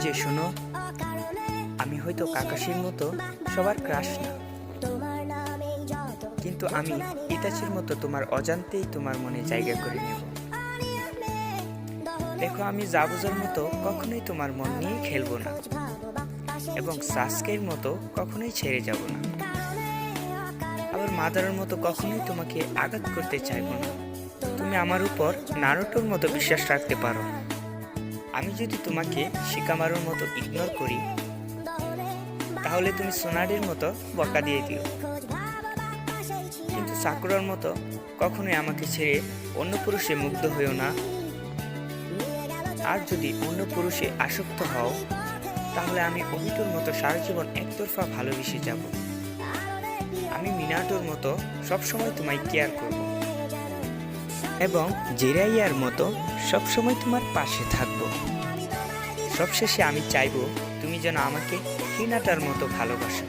যে শোনো, আমি হয়তো কাকাশির মতো সবার ক্রাশ না, কিন্তু আমি ইতাচির মতো তোমার অজান্তেই তোমার মনে জায়গা করে নেব। দেখো, আমি জাবুজের মতো কখনোই তোমার মন নিয়ে খেলবো না, এবং সাসকের মতো কখনোই ছেড়ে যাব না। আবার মাদারের মতো কখনোই তোমাকে আঘাত করতে চাইবো না। তুমি আমার উপর নারুটোর মতো বিশ্বাস রাখতে পারো। আমি যদি তোমাকে শিকামারুর মতো ইগনোর করি, তাহলে তুমি সোনারির মতো বকা দিয়ে দিও, কিন্তু সাকুরার মতো কখনোই আমাকে ছেড়ে অন্য পুরুষে মুগ্ধ হইও না। আর যদি অন্য পুরুষে আসক্ত হও, তাহলে আমি অহিটোর মতো সারা জীবন একতরফা ভালোবেসে যাব। আমি মিনাটোর মতো সবসময় তোমায় কেয়ার করব, এবং জিরাইয়ার মতো সবসময় তোমার পাশে থাকব। সবশেষে আমি চাইবো তুমি যেন আমাকে হিনাটার মতো ভালোবাসো।